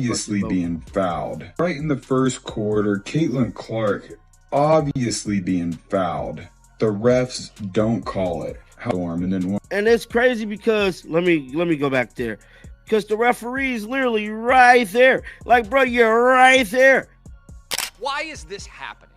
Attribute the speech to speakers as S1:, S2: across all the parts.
S1: obviously being fouled. Right in the first quarter, Caitlin Clark obviously being fouled. The refs don't call it.
S2: And it's crazy because let me go back there. Because the referee's literally right there. Like, bro, you're right there.
S3: Why is this happening?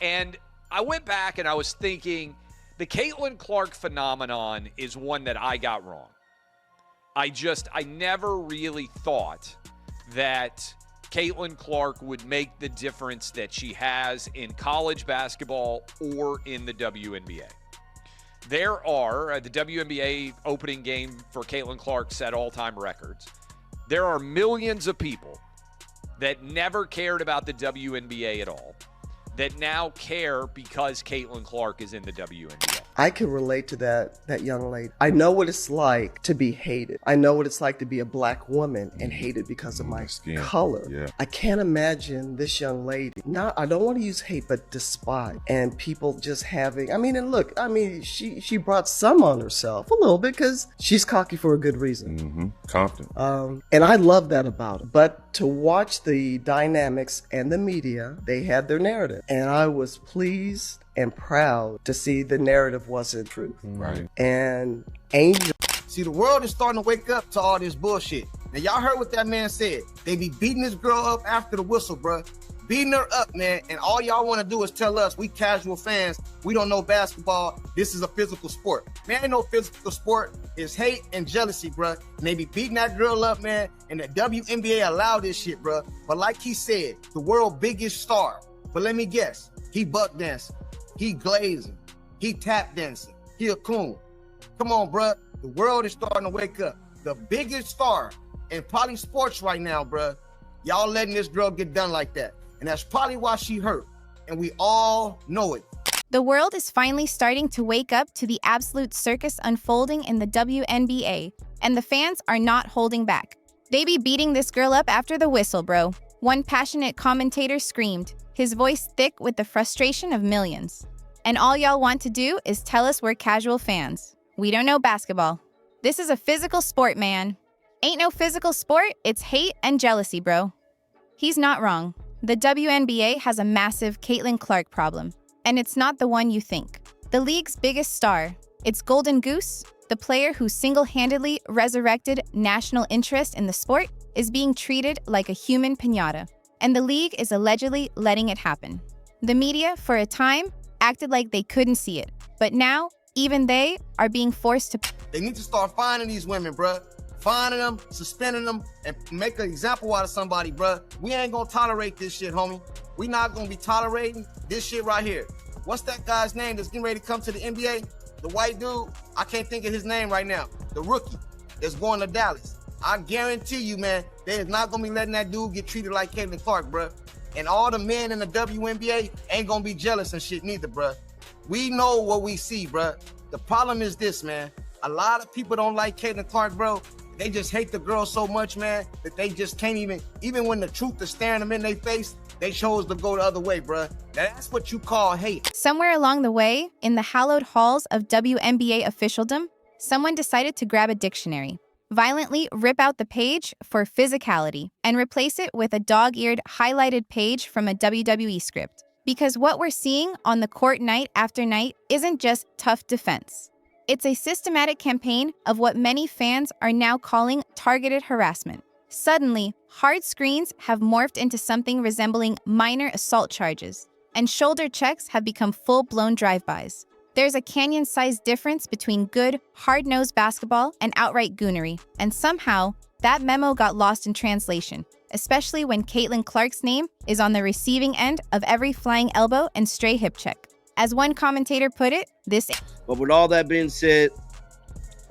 S3: And I went back and I was thinking the Caitlin Clark phenomenon is one that I got wrong. I never really thought that Caitlin Clark would make the difference that she has in college basketball or in the WNBA. There are, the WNBA opening game for Caitlin Clark set all-time records. There are millions of people that never cared about the WNBA at all that now care because Caitlin Clark is in the WNBA.
S4: I can relate to that young lady. I know what it's like to be hated. I know what it's like to be a black woman and hated because of my color. Yeah. I can't imagine this young lady, I don't want to use hate, but despise. And people just having, she brought some on herself a little bit because she's cocky for a good reason.
S5: Confident.
S4: And I love that about her. But to watch the dynamics and the media, they had their narrative. And I was pleased and proud to see the narrative wasn't true.
S5: Right.
S4: And Angel.
S6: See, the world is starting to wake up to all this bullshit. Now, y'all heard what that man said. They be beating this girl up after the whistle, bruh. Beating her up, man. And all y'all want to do is tell us, we casual fans, we don't know basketball. This is a physical sport. Man, ain't no physical sport. It's hate and jealousy, bruh. And they be beating that girl up, man. And the WNBA allow this shit, bruh. But like he said, the world's biggest star. But let me guess, he buck dancing, he glazing, he tap dancing, he a coon. Come on, bruh. The world is starting to wake up. The biggest star in probably sports right now, bruh. Y'all letting this girl get done like that. And that's probably why she hurt. And we all know it.
S7: The world is finally starting to wake up to the absolute circus unfolding in the WNBA. And the fans are not holding back. They be beating this girl up after the whistle, bro. One passionate commentator screamed, his voice thick with the frustration of millions. And all y'all want to do is tell us we're casual fans. We don't know basketball. This is a physical sport, man. Ain't no physical sport, it's hate and jealousy, bro. He's not wrong. The WNBA has a massive Caitlin Clark problem, and it's not the one you think. The league's biggest star, its Golden Goose, the player who single-handedly resurrected national interest in the sport, is being treated like a human piñata, and the league is allegedly letting it happen. The media, for a time, acted like they couldn't see it, but now, even they are being forced to...
S6: They need to start finding these women, bruh. Finding them, suspending them, and make an example out of somebody, bruh. We ain't gonna tolerate this shit, homie. We not gonna be tolerating this shit right here. What's that guy's name that's getting ready to come to the NBA? The white dude? I can't think of his name right now. The rookie that's going to Dallas. I guarantee you, man, they is not gonna be letting that dude get treated like Caitlin Clark, bruh. And all the men in the WNBA ain't gonna be jealous and shit neither, bruh. We know what we see, bruh. The problem is this, man. A lot of people don't like Caitlin Clark, bro. They just hate the girl so much, man, that they just can't even when the truth is staring them in their face, they chose to go the other way, bruh. That's what you call hate.
S7: Somewhere along the way, in the hallowed halls of WNBA officialdom, someone decided to grab a dictionary, violently rip out the page for physicality, and replace it with a dog-eared highlighted page from a WWE script. Because what we're seeing on the court night after night isn't just tough defense. It's a systematic campaign of what many fans are now calling targeted harassment. Suddenly, hard screens have morphed into something resembling minor assault charges, and shoulder checks have become full-blown drive-bys. There's a canyon-sized difference between good, hard-nosed basketball and outright goonery, and somehow, that memo got lost in translation, especially when Caitlin Clark's name is on the receiving end of every flying elbow and stray hip check. As one commentator put it,
S2: But with all that being said,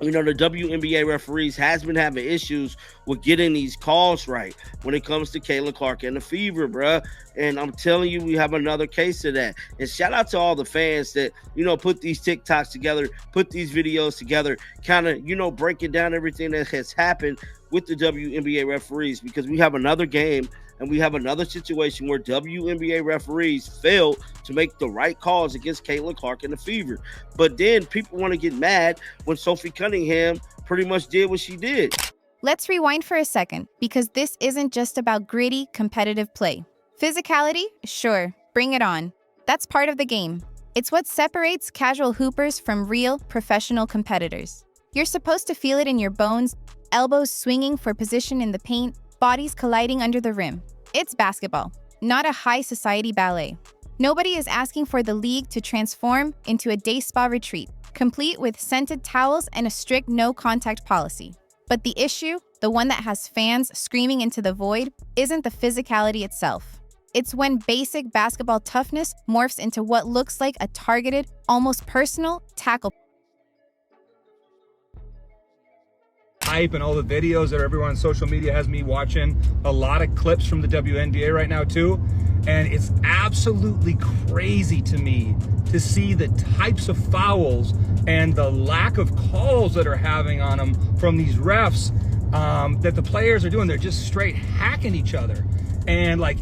S2: you know, the WNBA referees has been having issues with getting these calls right when it comes to Caitlin Clark and the Fever, bruh. And I'm telling you, we have another case of that. And shout out to all the fans that, you know, put these TikToks together, put these videos together, kind of, you know, breaking down everything that has happened with the WNBA referees, because we have another game and we have another situation where WNBA referees failed to make the right calls against Caitlin Clark and the Fever. But then people want to get mad when Sophie Cunningham pretty much did what she did.
S7: Let's rewind for a second, because this isn't just about gritty, competitive play. Physicality? Sure, bring it on. That's part of the game. It's what separates casual hoopers from real, professional competitors. You're supposed to feel it in your bones, elbows swinging for position in the paint, bodies colliding under the rim. It's basketball, not a high society ballet. Nobody is asking for the league to transform into a day spa retreat, complete with scented towels and a strict no-contact policy. But the issue, the one that has fans screaming into the void, isn't the physicality itself. It's when basic basketball toughness morphs into what looks like a targeted, almost personal tackle.
S5: Hype and all the videos that everyone on social media has me watching, a lot of clips from the WNBA right now too. And it's absolutely crazy to me to see the types of fouls and the lack of calls that are having on them from these refs that the players are doing. They're just straight hacking each other. And like,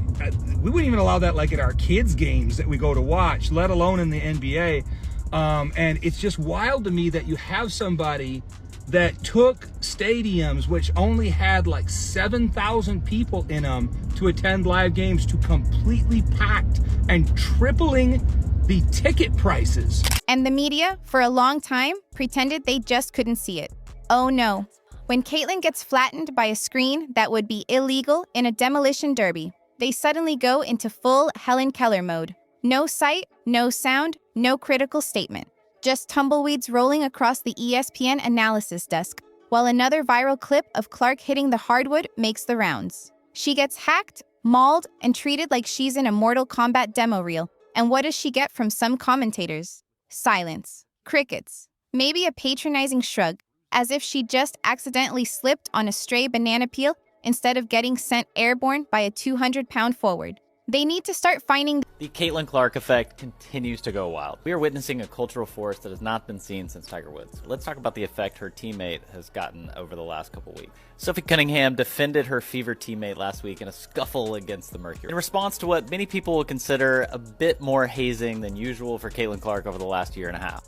S5: we wouldn't even allow that like at our kids' games that we go to watch, let alone in the NBA. And it's just wild to me that you have somebody that took stadiums which only had like 7,000 people in them to attend live games to completely packed and tripling the ticket prices.
S7: And the media, for a long time, pretended they just couldn't see it. Oh no. When Caitlyn gets flattened by a screen that would be illegal in a demolition derby, they suddenly go into full Helen Keller mode. No sight, no sound, no critical statement. Just tumbleweeds rolling across the ESPN analysis desk, while another viral clip of Clark hitting the hardwood makes the rounds. She gets hacked, mauled, and treated like she's in a Mortal Kombat demo reel. And what does she get from some commentators? Silence. Crickets. Maybe a patronizing shrug, as if she just accidentally slipped on a stray banana peel instead of getting sent airborne by a 200-pound forward. They need to start finding...
S8: The Caitlin Clark effect continues to go wild. We are witnessing a cultural force that has not been seen since Tiger Woods. Let's talk about the effect her teammate has gotten over the last couple weeks. Sophie Cunningham defended her Fever teammate last week in a scuffle against the Mercury, in response to what many people will consider a bit more hazing than usual for Caitlin Clark over the last year and a half.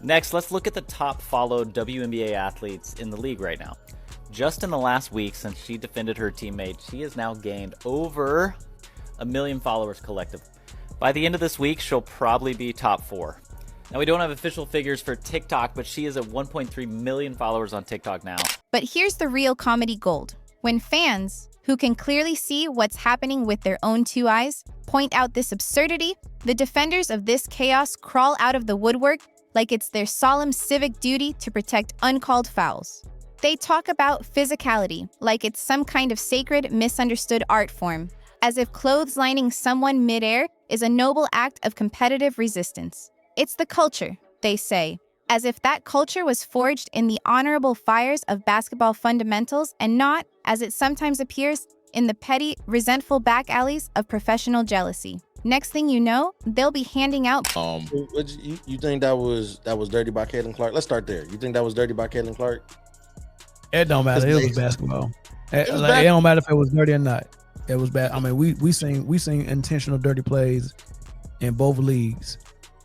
S8: Next, let's look at the top followed WNBA athletes in the league right now. Just in the last week since she defended her teammate, she has now gained over 1 million followers collectively. By the end of this week, she'll probably be top 4. Now, we don't have official figures for TikTok, but she is at 1.3 million followers on TikTok now.
S7: But here's the real comedy gold. When fans, who can clearly see what's happening with their own two eyes, point out this absurdity, the defenders of this chaos crawl out of the woodwork like it's their solemn civic duty to protect uncalled fouls. They talk about physicality like it's some kind of sacred, misunderstood art form, as if clotheslining someone midair is a noble act of competitive resistance. It's the culture, they say, as if that culture was forged in the honorable fires of basketball fundamentals and not, as it sometimes appears, in the petty, resentful back alleys of professional jealousy. Next thing you know, they'll be handing out...
S9: You think that was dirty by Caitlin Clark? Let's start there. You think that was dirty by Caitlin Clark?
S10: It don't matter. It was basketball. It don't matter if it was dirty or not. It was bad. I mean, we seen intentional dirty plays in both leagues.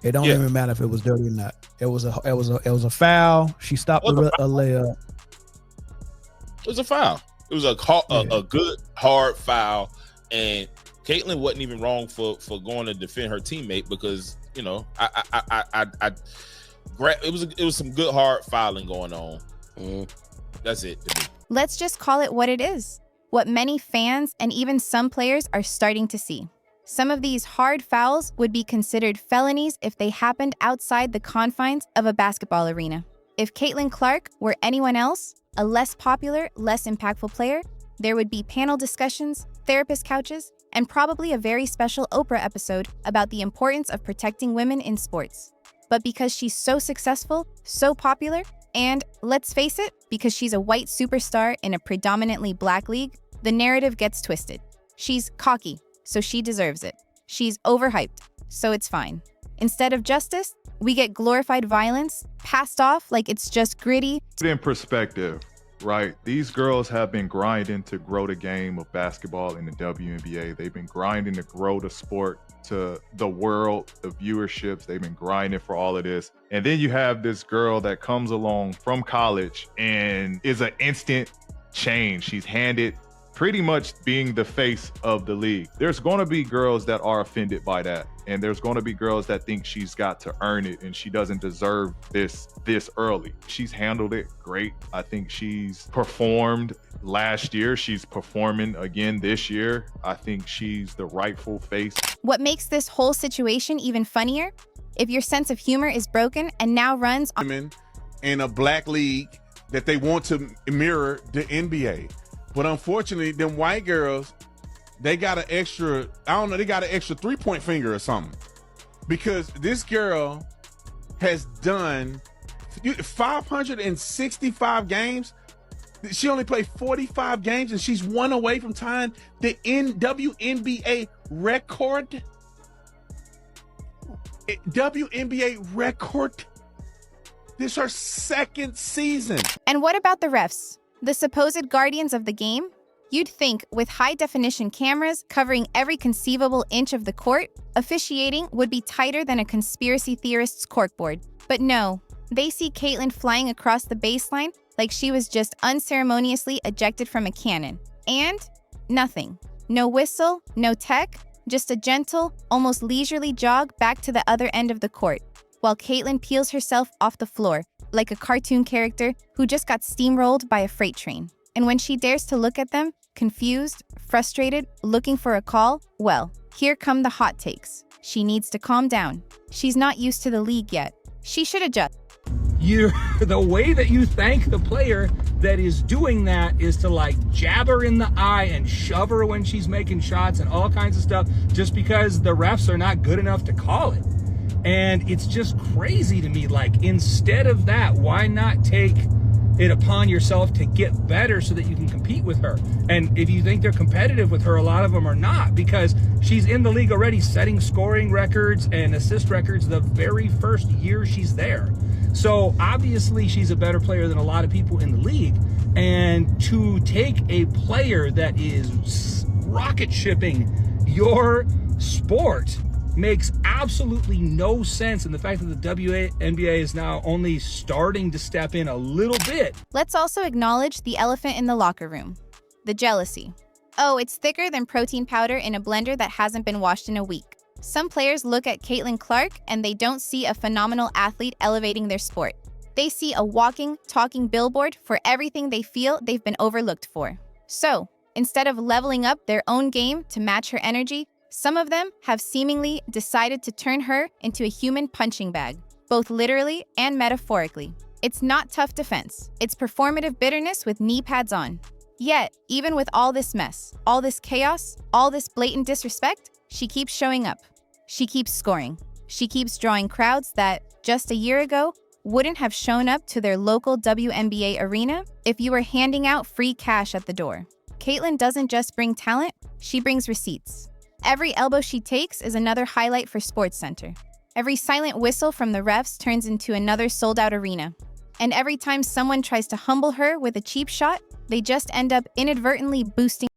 S10: It don't even matter if it was dirty or not. It was a foul. She stopped a layup.
S11: It was a foul. It was a good hard foul, and Caitlin wasn't even wrong for going to defend her teammate because it was some good hard fouling going on. That's it.
S7: Let's just call it what it is. What many fans and even some players are starting to see. Some of these hard fouls would be considered felonies if they happened outside the confines of a basketball arena. If Caitlin Clark were anyone else, a less popular, less impactful player, there would be panel discussions, therapist couches, and probably a very special Oprah episode about the importance of protecting women in sports. But because she's so successful, so popular, and, let's face it, because she's a white superstar in a predominantly black league, the narrative gets twisted. She's cocky, so she deserves it. She's overhyped, so it's fine. Instead of justice, we get glorified violence, passed off like it's just gritty.
S12: In perspective, right? These girls have been grinding to grow the game of basketball in the WNBA. They've been grinding to grow the sport to the world, the viewerships. They've been grinding for all of this. And then you have this girl that comes along from college and is an instant change. She's handed pretty much being the face of the league. There's going to be girls that are offended by that. And there's going to be girls that think she's got to earn it and she doesn't deserve this early. She's handled it great. I think she's performed last year. She's performing again this year. I think she's the rightful face.
S7: What makes this whole situation even funnier? If your sense of humor is broken and now runs on
S13: in a black league that they want to mirror the NBA. But unfortunately, them white girls, they got an extra, they got an extra 3-point finger or something. Because this girl has done 565 games. She only played 45 games and she's one away from tying the WNBA record. WNBA record. This is her second season.
S7: And what about the refs? The supposed guardians of the game? You'd think with high-definition cameras covering every conceivable inch of the court, officiating would be tighter than a conspiracy theorist's corkboard. But no, they see Caitlin flying across the baseline like she was just unceremoniously ejected from a cannon. And nothing. No whistle, no tech, just a gentle, almost leisurely jog back to the other end of the court, while Caitlin peels herself off the floor like a cartoon character who just got steamrolled by a freight train. And when she dares to look at them, confused, frustrated, looking for a call, well, here come the hot takes. She needs to calm down. She's not used to the league yet. She should adjust.
S5: The way that you thank the player that is doing that is to like jab her in the eye and shove her when she's making shots and all kinds of stuff just because the refs are not good enough to call it. And it's just crazy to me. Like, instead of that, why not take it upon yourself to get better so that you can compete with her? And if you think they're competitive with her, a lot of them are not, because she's in the league already setting scoring records and assist records the very first year she's there. So obviously she's a better player than a lot of people in the league. And to take a player that is rocket shipping your sport makes absolutely no sense. And the fact that the WNBA is now only starting to step in a little bit.
S7: Let's also acknowledge the elephant in the locker room, the jealousy. Oh, it's thicker than protein powder in a blender that hasn't been washed in a week. Some players look at Caitlin Clark and they don't see a phenomenal athlete elevating their sport. They see a walking, talking billboard for everything they feel they've been overlooked for. So, instead of leveling up their own game to match her energy, some of them have seemingly decided to turn her into a human punching bag, both literally and metaphorically. It's not tough defense. It's performative bitterness with knee pads on. Yet, even with all this mess, all this chaos, all this blatant disrespect, she keeps showing up. She keeps scoring. She keeps drawing crowds that, just a year ago, wouldn't have shown up to their local WNBA arena if you were handing out free cash at the door. Caitlin doesn't just bring talent, she brings receipts. Every elbow she takes is another highlight for SportsCenter. Every silent whistle from the refs turns into another sold-out arena. And every time someone tries to humble her with a cheap shot, they just end up inadvertently boosting